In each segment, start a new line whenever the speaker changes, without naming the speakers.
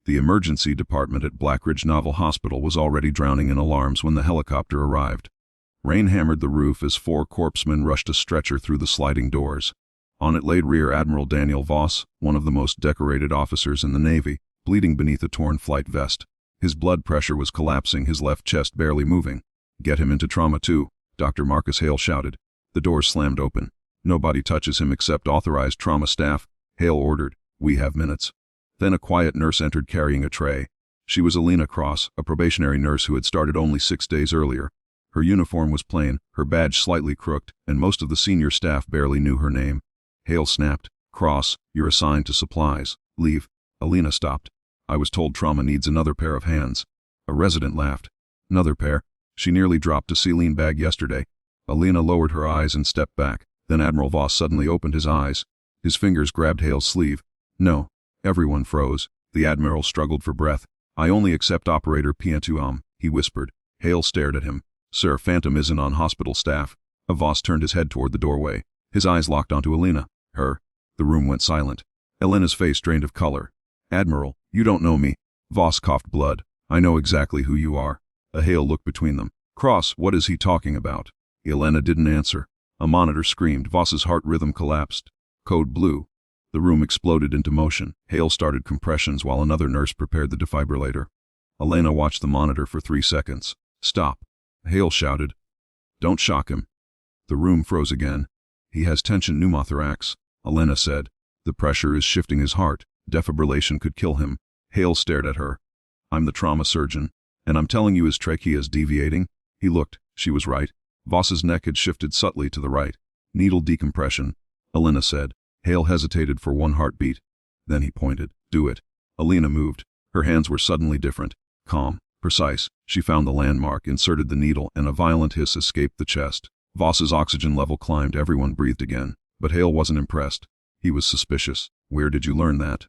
The emergency department at Blackridge Novel Hospital was already drowning in alarms when the helicopter arrived. Rain hammered the roof as 4 corpsmen rushed a stretcher through the sliding doors. On it lay Rear Admiral Daniel Voss, one of the most decorated officers in the Navy, bleeding beneath a torn flight vest. His blood pressure was collapsing, his left chest barely moving. "Get him into trauma too," Dr. Marcus Hale shouted. The doors slammed open. "Nobody touches him except authorized trauma staff," Hale ordered. "We have minutes." Then a quiet nurse entered carrying a tray. She was Elena Cross, a probationary nurse who had started only 6 days earlier. Her uniform was plain, her badge slightly crooked, and most of the senior staff barely knew her name. Hale snapped, "Cross, you're assigned to supplies. Leave." Elena stopped. "I was told trauma needs another pair of hands." A resident laughed. "Another pair? She nearly dropped a saline bag yesterday." Elena lowered her eyes and stepped back. Then Admiral Voss suddenly opened his eyes. His fingers grabbed Hale's sleeve. "No." Everyone froze. The Admiral struggled for breath. "I only accept Operator Pientuam," he whispered. Hale stared at him. "Sir, Phantom isn't on hospital staff." Voss turned his head toward the doorway. His eyes locked onto Elena. "Her." The room went silent. Elena's face drained of color. "Admiral, you don't know me." Voss coughed blood. "I know exactly who you are." A Hale looked between them. "Cross, what is he talking about?" Elena didn't answer. A monitor screamed. Voss's heart rhythm collapsed. Code blue. The room exploded into motion. Hale started compressions while another nurse prepared the defibrillator. Elena watched the monitor for 3 seconds. "Stop." Hale shouted. "Don't shock him." The room froze again. "He has tension pneumothorax," Elena said. "The pressure is shifting his heart. Defibrillation could kill him." Hale stared at her. "I'm the trauma surgeon, and I'm telling you his trachea is deviating." He looked. She was right. Voss's neck had shifted subtly to the right. "Needle decompression," Elena said. Hale hesitated for 1 heartbeat. Then he pointed. "Do it." Elena moved. Her hands were suddenly different. Calm. Precise. She found the landmark, inserted the needle, and a violent hiss escaped the chest. Voss's oxygen level climbed. Everyone breathed again. But Hale wasn't impressed. He was suspicious. "Where did you learn that?"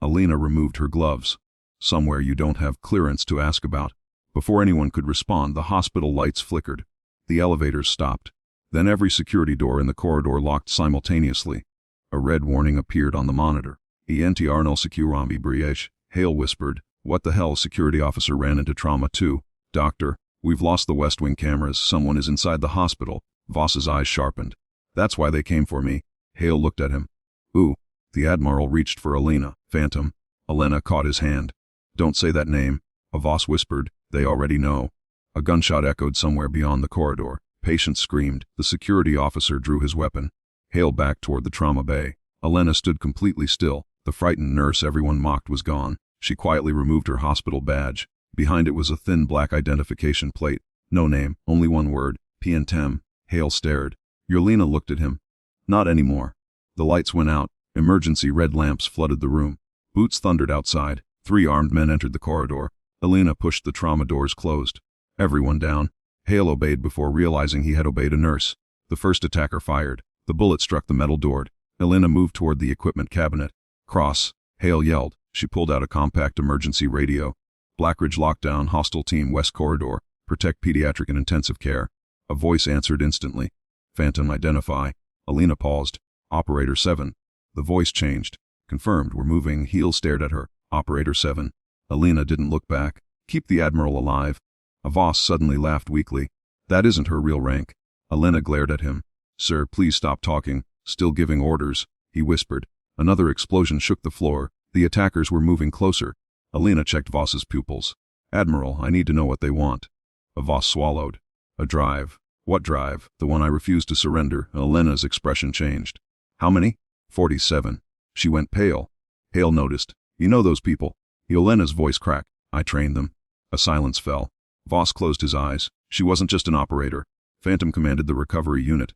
Elena removed her gloves. "Somewhere you don't have clearance to ask about." Before anyone could respond, the hospital lights flickered. The elevators stopped. Then every security door in the corridor locked simultaneously. A red warning appeared on the monitor. "ENTR null security breach," Hale whispered. "What the hell?" Security officer ran into trauma too. "Doctor, we've lost the West Wing cameras. Someone is inside the hospital." Voss's eyes sharpened. "That's why they came for me." Hale looked at him. "Ooh." The Admiral reached for Elena. "Phantom." Elena caught his hand. "Don't say that name." Voss whispered. "They already know." A gunshot echoed somewhere beyond the corridor. Patients screamed. The security officer drew his weapon. Hale backed toward the trauma bay. Elena stood completely still. The frightened nurse everyone mocked was gone. She quietly removed her hospital badge. Behind it was a thin black identification plate. No name, only 1 word. Pientem. Hale stared. Yelena looked at him. "Not anymore." The lights went out. Emergency red lamps flooded the room. Boots thundered outside. 3 armed men entered the corridor. Elena pushed the trauma doors closed. "Everyone down." Hale obeyed before realizing he had obeyed a nurse. The first attacker fired. The bullet struck the metal door. Elena moved toward the equipment cabinet. "Cross," Hale yelled. She pulled out a compact emergency radio. "Blackridge lockdown, hostile team west corridor. Protect pediatric and intensive care." A voice answered instantly. "Phantom identify." Elena paused. "Operator 7. The voice changed. "Confirmed, we're moving." Hale stared at her. "Operator 7. Elena didn't look back. "Keep the Admiral alive." Voss suddenly laughed weakly. "That isn't her real rank." Elena glared at him. "Sir, please stop talking." "Still giving orders," he whispered. Another explosion shook the floor. The attackers were moving closer. Elena checked Voss's pupils. "Admiral, I need to know what they want." Voss swallowed. "A drive." "What drive?" "The one I refused to surrender." Elena's expression changed. "How many?" 47. She went pale. Hale noticed. "You know those people." Elena's voice cracked. "I trained them." A silence fell. Voss closed his eyes. She wasn't just an operator. Phantom commanded the recovery unit.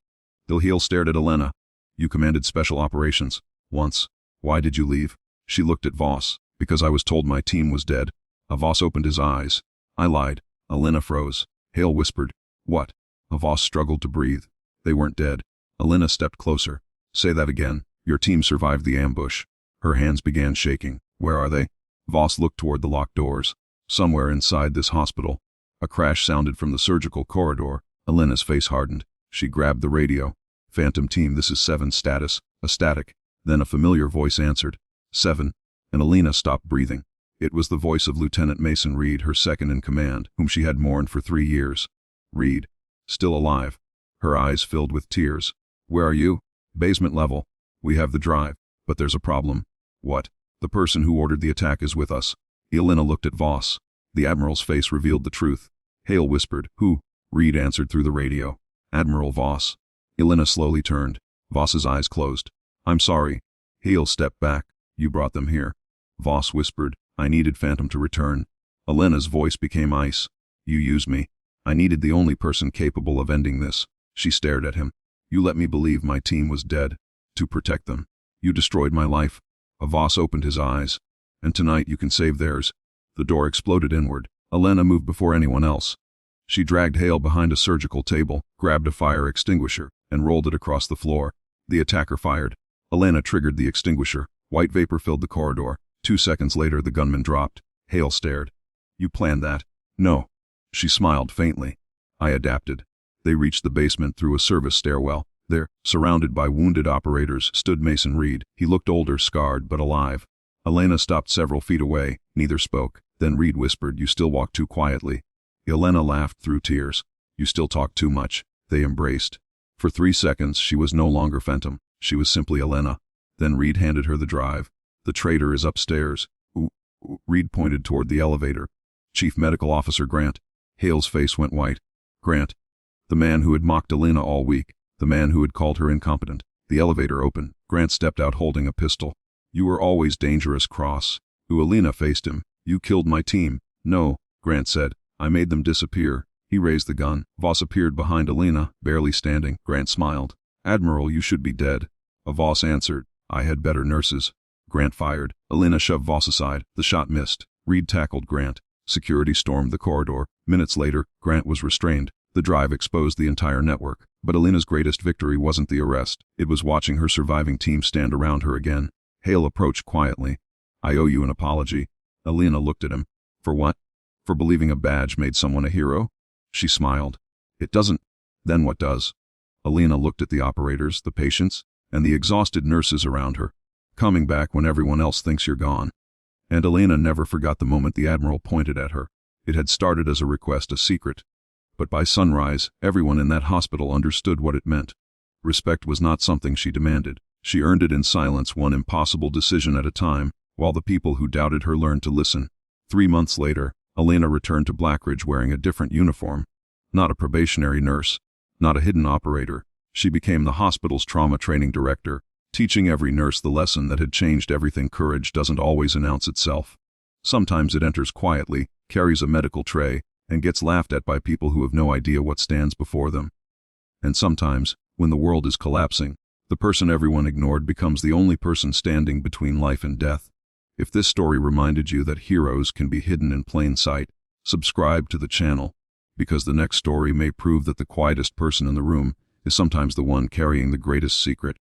Hale stared at Elena. "You commanded special operations." "Once." "Why did you leave?" She looked at Voss. "Because I was told my team was dead." Voss opened his eyes. "I lied." Elena froze. Hale whispered. "What?" Voss struggled to breathe. "They weren't dead." Elena stepped closer. "Say that again." "Your team survived the ambush." Her hands began shaking. "Where are they?" Voss looked toward the locked doors. "Somewhere inside this hospital." A crash sounded from the surgical corridor. Elena's face hardened. She grabbed the radio. "Phantom team, this is 7 status." A static. Then a familiar voice answered. 7. And Elena stopped breathing. It was the voice of Lieutenant Mason Reed, her second in command, whom she had mourned for 3 years. Reed. Still alive. Her eyes filled with tears. Where are you? Basement level. We have the drive. But there's a problem. What? The person who ordered the attack is with us. Elena looked at Voss. The Admiral's face revealed the truth. Hale whispered, "Who?" Reed answered through the radio. "Admiral Voss." Elena slowly turned. Voss's eyes closed. "I'm sorry." Hale stepped back. "You brought them here." Voss whispered, "I needed Phantom to return." Elena's voice became ice. "You used me. I needed the only person capable of ending this." She stared at him. "You let me believe my team was dead. To protect them. You destroyed my life." Voss opened his eyes. "And tonight you can save theirs." The door exploded inward. Elena moved before anyone else. She dragged Hale behind a surgical table, grabbed a fire extinguisher, and rolled it across the floor. The attacker fired. Elena triggered the extinguisher. White vapor filled the corridor. 2 seconds later the gunman dropped. Hale stared. "You planned that?" "No." She smiled faintly. "I adapted." They reached the basement through a service stairwell. There, surrounded by wounded operators, stood Mason Reed. He looked older, scarred, but alive. Elena stopped several feet away. Neither spoke. Then Reed whispered, "You still walk too quietly." Elena laughed through tears. "You still talk too much." They embraced. For 3 seconds she was no longer Phantom. She was simply Elena. Then Reed handed her the drive. "The traitor is upstairs." Reed pointed toward the elevator. "Chief Medical Officer Grant." Hale's face went white. "Grant." The man who had mocked Elena all week. The man who had called her incompetent. The elevator opened. Grant stepped out holding a pistol. "You were always dangerous, Cross." Elena faced him. "You killed my team." "No," Grant said. "I made them disappear." He raised the gun. Voss appeared behind Elena, barely standing. Grant smiled. "Admiral, you should be dead." Voss answered, "I had better nurses." Grant fired. Elena shoved Voss aside. The shot missed. Reed tackled Grant. Security stormed the corridor. Minutes later, Grant was restrained. The drive exposed the entire network. But Elena's greatest victory wasn't the arrest. It was watching her surviving team stand around her again. Hale approached quietly. "I owe you an apology." Elena looked at him. "For what?" "For believing a badge made someone a hero." She smiled. "It doesn't." "Then what does?" Elena looked at the operators, the patients, and the exhausted nurses around her. "Coming back when everyone else thinks you're gone." And Elena never forgot the moment the Admiral pointed at her. It had started as a request, a secret. But by sunrise, everyone in that hospital understood what it meant. Respect was not something she demanded. She earned it in silence, one impossible decision at a time, while the people who doubted her learned to listen. 3 months later, Elena returned to Blackridge wearing a different uniform. Not a probationary nurse. Not a hidden operator. She became the hospital's trauma training director, teaching every nurse the lesson that had changed everything. Courage doesn't always announce itself. Sometimes it enters quietly, carries a medical tray, and gets laughed at by people who have no idea what stands before them. And sometimes, when the world is collapsing, the person everyone ignored becomes the only person standing between life and death. If this story reminded you that heroes can be hidden in plain sight, subscribe to the channel, because the next story may prove that the quietest person in the room is sometimes the one carrying the greatest secret.